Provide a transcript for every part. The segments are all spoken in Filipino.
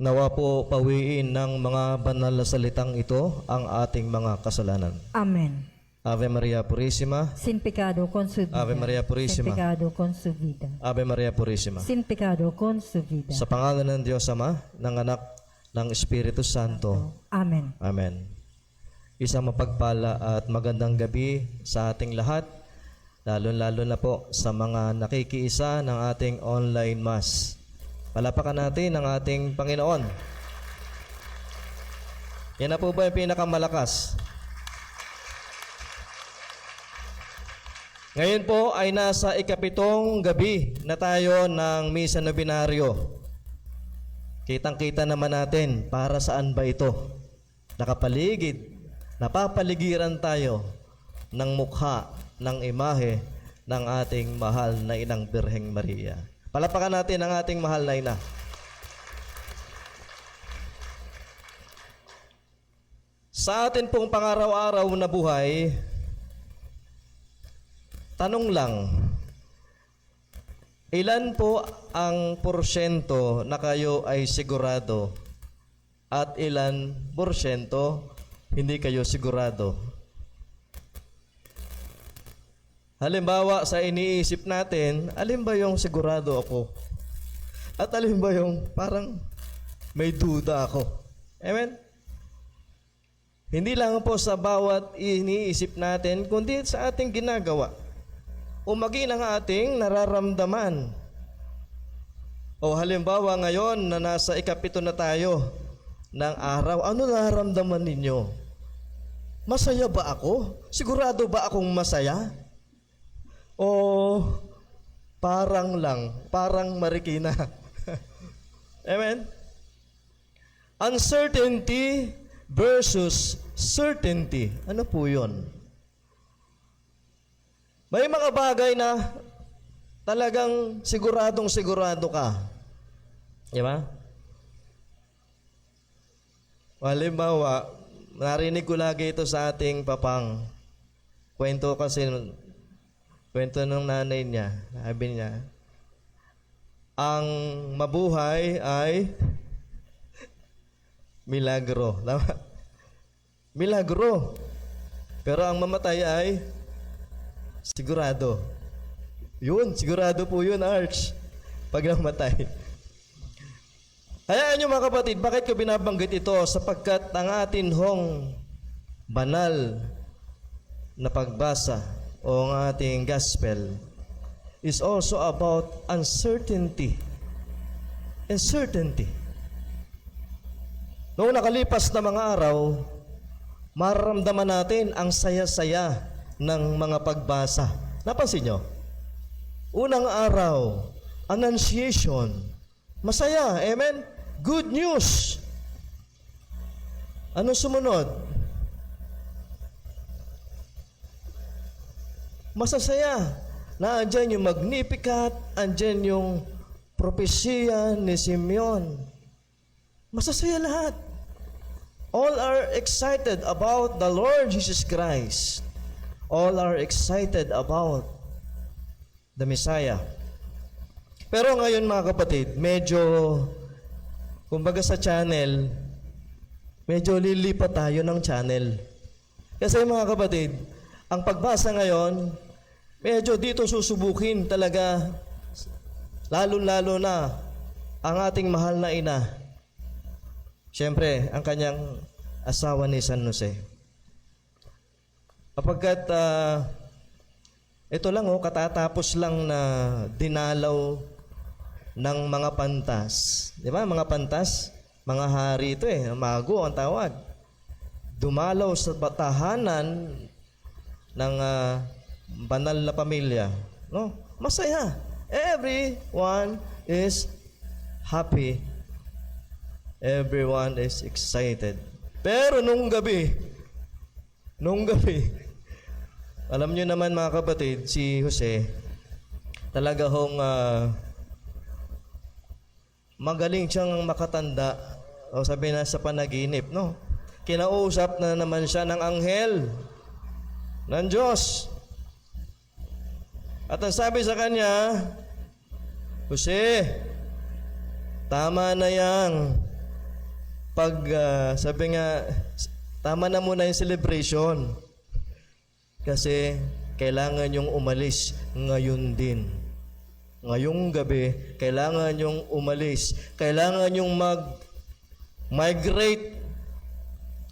Nawa po pawiin ng mga banal na salitang ito ang ating mga kasalanan. Amen. Ave Maria Purissima, Sin pecado concebida. Ave Maria Purissima. Sin pecado concebida. Ave Maria Purissima. Sin pecado concebida. Sa pangalan ng Diyos Ama, ng Anak, ng Espiritu Santo. Amen. Amen. Isang mapagpala at magandang gabi sa ating lahat, lalo-lalo na po sa mga nakikiisa ng ating online mass. Palapakan natin ang ating Panginoon. Yan na po ba yung pinakamalakas? Ngayon po ay nasa ikapitong gabi na tayo ng Misa Novenario. Kitang-kita naman natin para saan ba ito. Napapaligiran tayo ng mukha, ng imahe ng ating mahal na Inang Birheng Maria. Palapakan natin ang ating mahal na ina. Sa atin pong pangaraw-araw na buhay, tanong lang, ilan po ang porsyento na kayo ay sigurado at ilan porsyento hindi kayo sigurado? Halimbawa, sa iniisip natin, alin ba yung sigurado ako? At alin ba yung parang may duda ako? Amen? Hindi lang po sa bawat iniisip natin, kundi sa ating ginagawa. O maging ang ating nararamdaman. O halimbawa ngayon na nasa ikapito na tayo ng araw, ano nararamdaman ninyo? Masaya ba ako? Sigurado ba akong masaya? O parang lang, parang marikina. Amen? Uncertainty versus certainty. Ano po yun? May mga bagay na talagang siguradong-sigurado ka. Di ba? Halimbawa, narinig ko lagi ito sa ating papang. Kwento ng nanay niya. Sabi niya, ang mabuhay ay milagro. Tama? Milagro. Pero ang mamatay ay sigurado. Yun, sigurado po yun, Arch. Pag namatay. Hayaan nyo mga kapatid, bakit ko binabanggit ito? Sapagkat ang atin hong banal na pagbasa o ang ating gospel is also about uncertainty and certainty. Noong nakalipas na mga araw, mararamdaman natin ang saya-saya ng mga pagbasa. Napansin nyo? Unang araw, Annunciation. Masaya, amen? Good news. Ano sumunod? Masasaya na andyan yung Magnificat, andyan yung propesya ni Simeon. Masasaya lahat. All are excited about the Lord Jesus Christ. All are excited about the Messiah. Pero ngayon mga kapatid, medyo, kumbaga sa channel, medyo lilipat tayo ng channel. Kasi mga kapatid, ang pagbasa ngayon, medyo dito susubukin talaga, lalo-lalo na ang ating mahal na ina. Siyempre, ang kanyang asawa ni San Jose. Kapagkat ito lang katatapos lang na dinalaw ng mga pantas. Di ba? Mga pantas, mga hari ito mago ang tawag. Dumalaw sa tahanan ng banal na pamilya. No? Masaya. Everyone is happy. Everyone is excited. Pero nung gabi, alam nyo naman mga kapatid, si Jose, talaga hong magaling siyang makatanda. O sabi na sa panaginip, no? Kinausap na naman siya ng anghel ng Diyos. At ang sabi sa kanya, Jose, tama na yan. sabi nga, tama na muna yung celebration. Kasi kailangan yung umalis ngayon din. Ngayong gabi, kailangan yung umalis. Kailangan yung mag-migrate.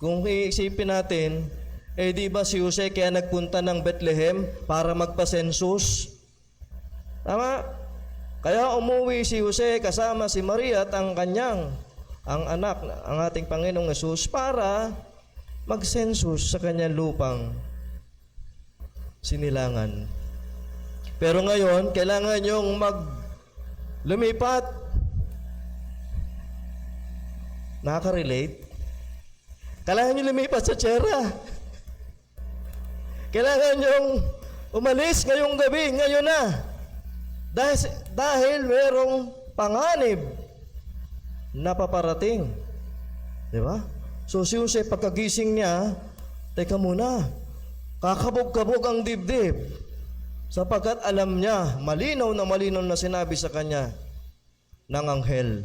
Kung iisipin natin, di ba si Jose kaya nagpunta ng Bethlehem para magpa-census? Tama? Kaya umuwi si Jose kasama si Maria at ang anak, ang ating Panginoong Yesus para mag-census sa kanyang lupang sinilangan. Pero ngayon, kailangan yung lumipat. Nakaka-relate? Kailangan nyo lumipat sa tsera. Kailangan yung umalis ngayong gabi, ngayon na. Dahil merong panganib na paparating. Di ba? So si Jose, pagkagising niya, teka muna, kakabog-kabog ang dibdib. Sapagkat alam niya, malinaw na sinabi sa kanya ng anghel,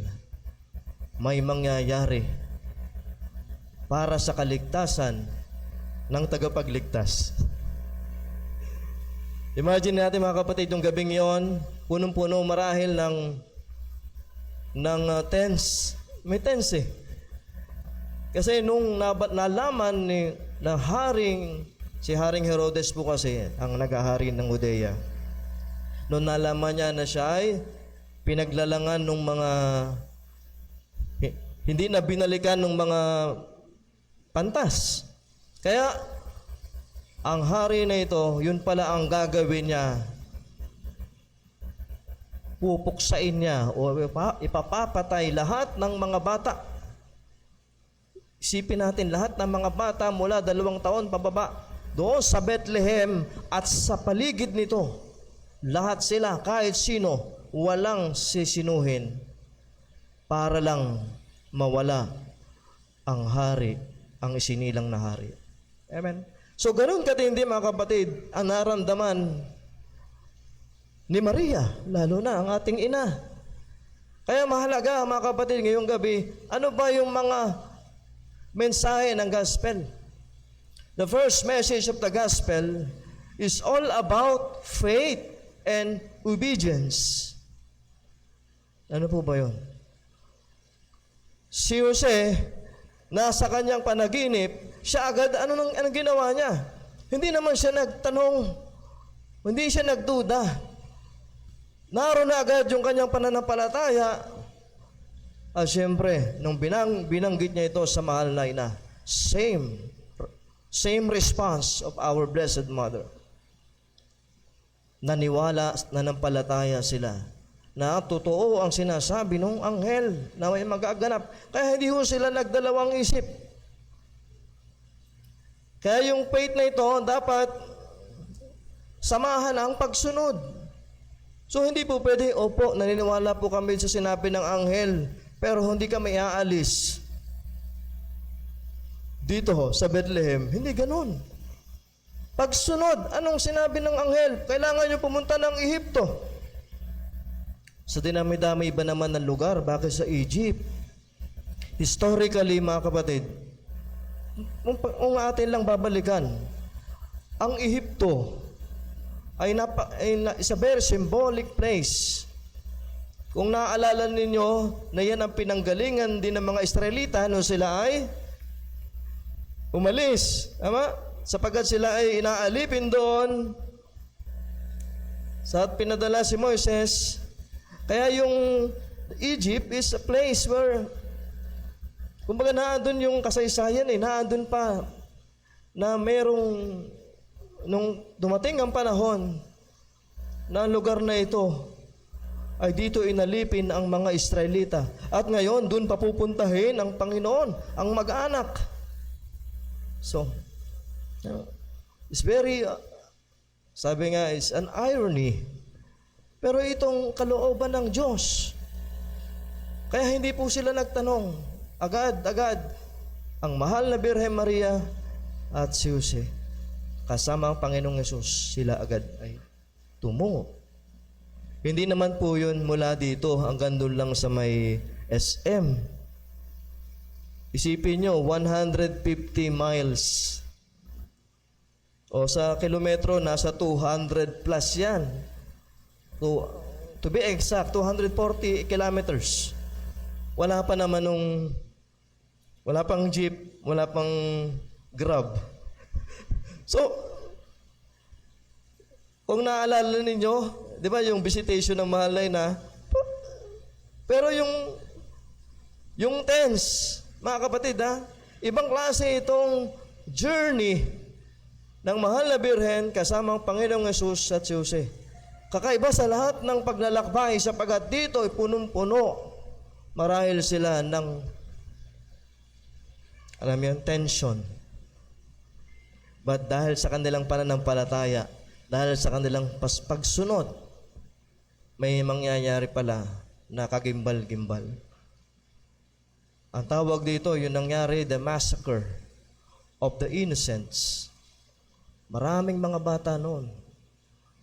may mangyayari para sa kaligtasan ng tagapagligtas. Imagine natin mga kapatid, yung gabing iyon, punong-puno marahil ng tents. May tents eh. Kasi nung nalaman ng si Haring Herodes po kasi, ang nag-ahari ng Judea, nung nalaman niya na siya ay pinaglalangan ng mga, hindi na binalikan ng mga pantas. Kaya, ang hari na ito, yun pala ang gagawin niya. Pupuksain niya o ipapapatay lahat ng mga bata. Isipin natin, lahat ng mga bata mula 2 taon pababa, doon sa Bethlehem at sa paligid nito, lahat sila, kahit sino, walang sisinuhin para lang mawala ang hari, ang isinilang na hari. Amen. So ganun katindi mga kapatid, ang naramdaman ni Maria, lalo na ang ating ina. Kaya mahalaga mga kapatid ngayong gabi, ano ba yung mga mensahe ng gospel? The first message of the gospel is all about faith and obedience. Ano po ba yun? Si Jose, nasa kanyang panaginip, siya agad, anong ginawa niya? Hindi naman siya nagtanong, hindi siya nagduda. Naroon na agad yung kanyang pananampalataya. At siyempre, nung binanggit niya ito sa mahal na ina, same response of our Blessed Mother. Naniwala, nanampalataya sila na totoo ang sinasabi ng anghel na may magaganap. Kaya hindi ho sila nagdalawang isip. Kaya yung faith na ito dapat samahan ang pagsunod. So hindi po pwede, opo, naniniwala po kami sa sinabi ng anghel, pero hindi kami aalis dito ho, sa Bethlehem. Hindi ganun. Pagsunod, anong sinabi ng anghel? Kailangan nyo pumunta ng Ehipto. Sa dinami-dami iba naman ng lugar, bakit sa Egypt? Historically, mga kapatid, kung atin lang babalikan, ang Ehipto ay is a very symbolic place. Kung naaalala ninyo na yan ang pinanggalingan din ng mga Israelita nung sila ay umalis. Tama? Sapagkat sila ay inaalipin doon sa pinadala si Moises. Kaya yung Egypt is a place where kumbaga naandun yung kasaysayan naandun pa na merong nung dumating ang panahon na ang lugar na ito ay dito inalipin ang mga Israelita. At ngayon, dun papupuntahin ang Panginoon, ang mag-anak. So, it's very, sabi nga, it's an irony. Pero itong kalooban ng Diyos. Kaya hindi po sila nagtanong. Agad-agad, ang mahal na Birhen Maria at si Jose, kasama ang Panginoong Yesus, sila agad ay tumungo. Hindi naman po yun mula dito hanggang doon lang sa may SM. Isipin nyo, 150 miles. O sa kilometro, nasa 200 plus yan. To be exact, 240 kilometers. Wala pa naman wala pang jeep, wala pang grab. So, kung naalala ninyo, di ba yung visitation ng Mahalay na, pero yung tense, mga kapatid ibang klase itong journey ng mahal na Birhen kasama ang Panginoong Yesus at si Jose. Kakaiba sa lahat ng paglalakbay sapagkat dito ay punong-puno. Marahil sila ng, alam mo yun, tension. But dahil sa kanilang pananampalataya, dahil sa kanilang pagsunod, may mangyayari pala na kagimbal-gimbal. Ang tawag dito, yung nangyari, the massacre of the innocents. Maraming mga bata noon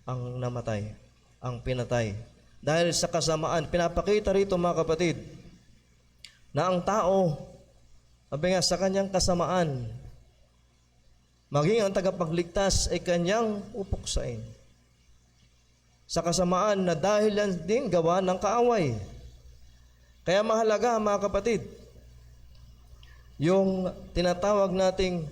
ang namatay, ang pinatay. Dahil sa kasamaan, pinapakita rito mga kapatid, na ang tao, sabi nga, sa kanyang kasamaan, maging ang tagapagligtas ay kanyang pupuksain. Sa kasamaan na dahil yan din gawa ng kaaway. Kaya mahalaga mga kapatid, yung tinatawag nating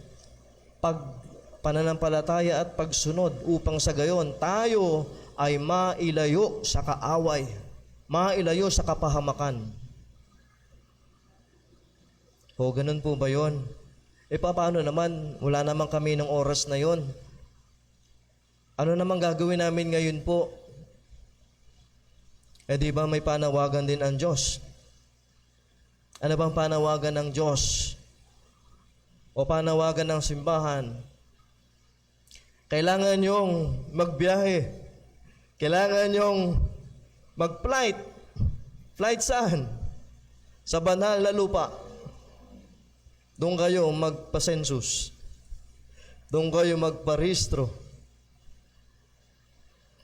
pananampalataya at pagsunod upang sa gayon tayo ay mailayo sa kaaway, mailayo sa kapahamakan. O ganun po ba yun? Paano naman? Wala naman kami ng oras na yon. Ano naman gagawin namin ngayon po? Di ba may panawagan din ang Diyos? Ano bang panawagan ng Diyos? O panawagan ng simbahan? Kailangan nyong magbiyahe. Kailangan nyong mag-flight. Flight saan? Sa banal na lupa. Doon kayo magpa-census. Doon kayo magparehistro.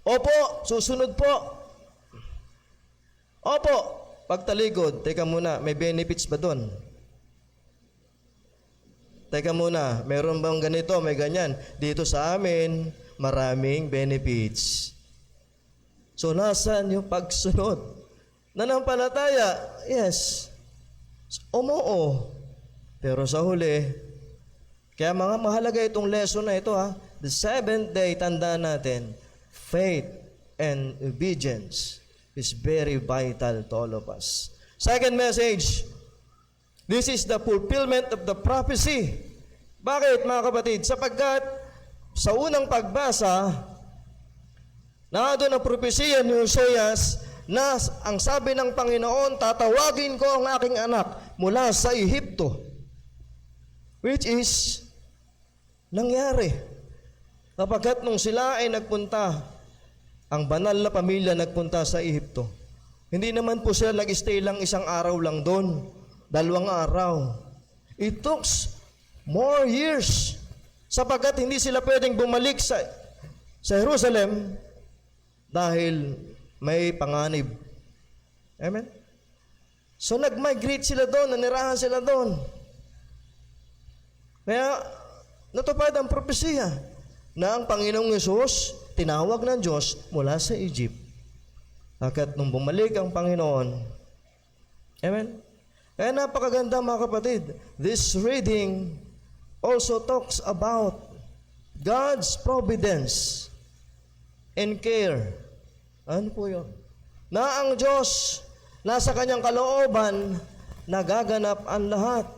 Opo, susunod po. Opo, pagtaligod. Teka muna, may benefits ba doon? Teka muna, meron bang ganito, may ganyan? Dito sa amin, maraming benefits. So, nasaan yung pagsunod? Nanampalataya, yes. Oo. Pero sa huli, kaya mga mahalaga itong lesson na ito The seventh day, tandaan natin, faith and obedience is very vital to all of us. Second message, this is the fulfillment of the prophecy. Bakit mga kapatid? Sapagkat sa unang pagbasa, doon ang propesya ni Hoseas na ang sabi ng Panginoon, tatawagin ko ang aking anak mula sa Ehipto. Which is nangyari. Kapagkat nung sila ay nagpunta, ang banal na pamilya nagpunta sa Ehipto, hindi naman po sila nag-stay lang isang araw lang doon, 2 araw. It took more years sapagkat hindi sila pwedeng bumalik sa Jerusalem dahil may panganib. Amen? So nag-migrate sila doon, nanirahan sila doon. Kaya natupad ang propesya na ang Panginoong Yesus tinawag ng Diyos mula sa Egypt. At nung bumalik ang Panginoon, amen? Kaya napakaganda mga kapatid. This reading also talks about God's providence and care. Ano po yun? Na ang Diyos, nasa kanyang kalooban, nagaganap ang lahat.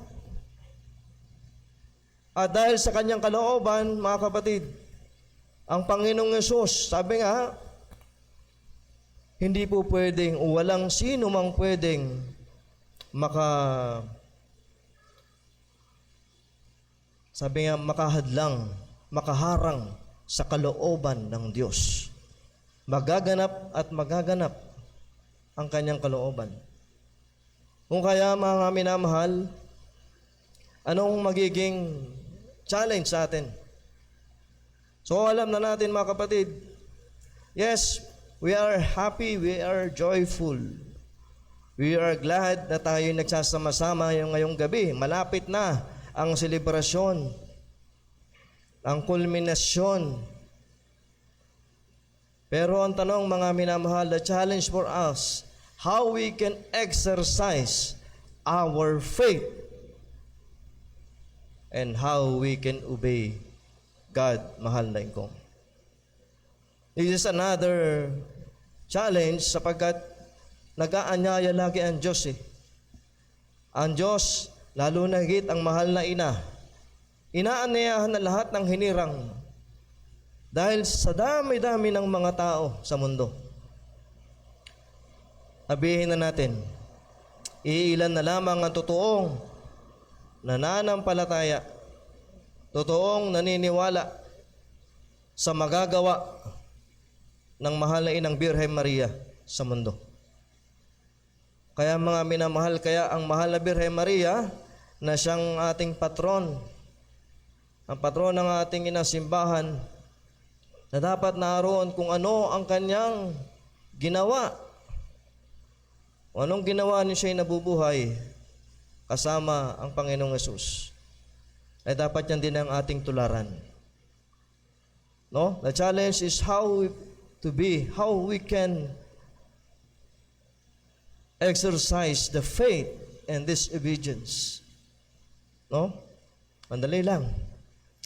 At dahil sa kanyang kalooban, mga kapatid, ang Panginoong Yesus, sabi nga, hindi po pwedeng, o walang sino mang pwedeng makahadlang, makaharang sa kalooban ng Diyos. Magaganap at magaganap ang kanyang kalooban. Kung kaya mga minamahal, anong magiging challenge sa atin? So alam na natin mga kapatid, yes, we are happy, we are joyful. We are glad na tayo nagsasama-sama ngayong gabi. Malapit na ang selebrasyon, ang kulminasyon. Pero ang tanong, mga minamahal, the challenge for us, how we can exercise our faith and how we can obey God, mahal na ingkong. This is another challenge sapagkat nag-aanyaya lagi ang Diyos eh. Ang Diyos, lalo na higit ang mahal na ina, inaanyayahan na lahat ng hinirang dahil sa dami-dami ng mga tao sa mundo. Sabihin na natin, iilan na lamang ang totoong nananampalataya, totoong naniniwala sa magagawa ng mahal na inang Birhen Maria sa mundo. Kaya mga minamahal, kaya ang mahal na Birhen Maria na siyang ating patron, ang patron ng ating inang simbahan, na dapat naroon kung ano ang kanyang ginawa. O anong ginawa niya siya'y nabubuhay kasama ang Panginoong Yesus, ay dapat yan din ang ating tularan. No? The challenge is how we can exercise the faith and this obedience. No? Mandali lang.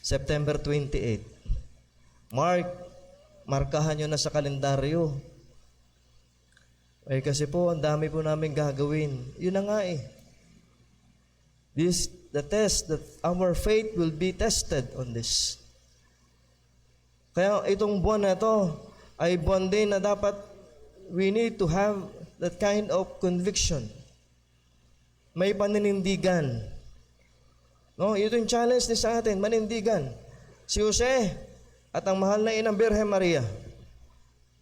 September 28. Markahan nyo na sa kalendaryo. Eh kasi po, ang dami po namin gagawin. Yun na nga eh. The test that our faith will be tested on this. Kaya itong buwan na ito ay buwan din na dapat we need to have that kind of conviction. May paninindigan. No, ito yung challenge ni sa atin, manindigan. Si Jose at ang mahal na inang Birhen Maria,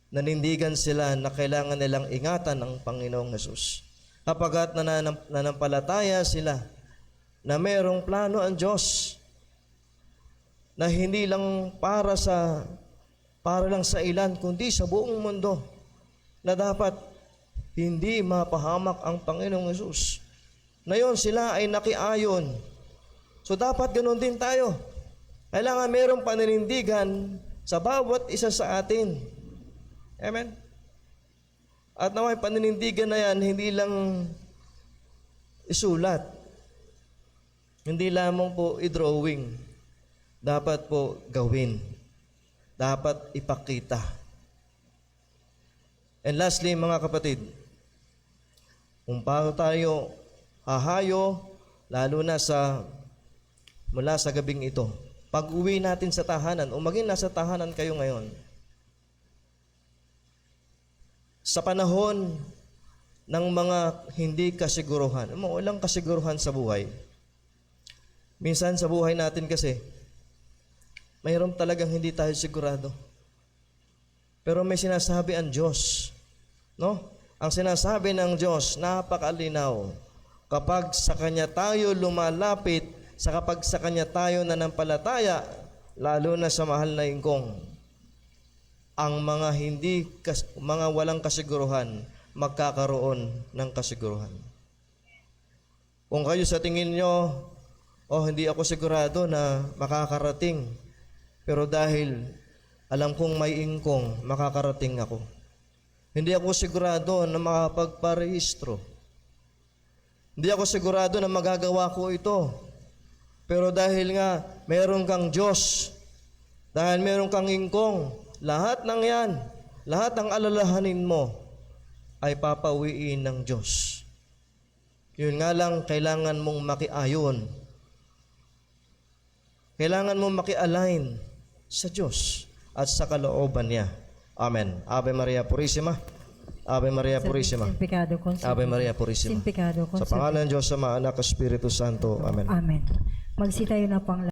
nanindigan sila na kailangan nilang ingatan ang Panginoong Yesus. Kapagkat nanampalataya sila na mayroong plano ang Diyos na hindi lang para lang sa ilan, kundi sa buong mundo, na dapat hindi mapahamak ang Panginoong Yesus. Ngayon sila ay nakiayon. So dapat ganoon din tayo. Kailangan mayroong paninindigan sa bawat isa sa atin. Amen? At naway paninindigan na yan, hindi lang isulat. Hindi lamang po i-drawing. Dapat po gawin. Dapat ipakita. And lastly, mga kapatid, kung paano tayo hahayo, lalo na mula sa gabing ito, pag-uwi natin sa tahanan, o maging nasa tahanan kayo ngayon, sa panahon ng mga hindi kasiguruhan, walang kasiguruhan sa buhay. Minsan sa buhay natin kasi, mayroon talagang hindi tayo sigurado. Pero may sinasabi ang Diyos. No? Ang sinasabi ng Diyos, napakalinaw. Kapag sa Kanya tayo lumalapit, kapag sa Kanya tayo nanampalataya, lalo na sa mahal na ingkong, ang mga walang kasiguruhan, magkakaroon ng kasiguruhan. Kung kayo sa tingin nyo, hindi ako sigurado na makakarating, pero dahil alam kong may ingkong, makakarating ako. Hindi ako sigurado na makapagparehistro. Hindi ako sigurado na magagawa ko ito. Pero dahil nga meron kang Diyos, dahil meron kang ingkong, lahat ng yan, lahat ng alalahanin mo ay papawiin ng Diyos. Yun nga lang, kailangan mong makiayon. Kailangan mong makialign sa Diyos at sa kalooban niya. Amen. Ave Maria Purisima. Ave Maria Purisima. Sin pecado concebido. Ave Maria Purisima. Sin pecado Sa concebido. pangalan ng Diyos, Ama, Anak, Espiritu Santo. Amen. Amen. Magsitayo na po ang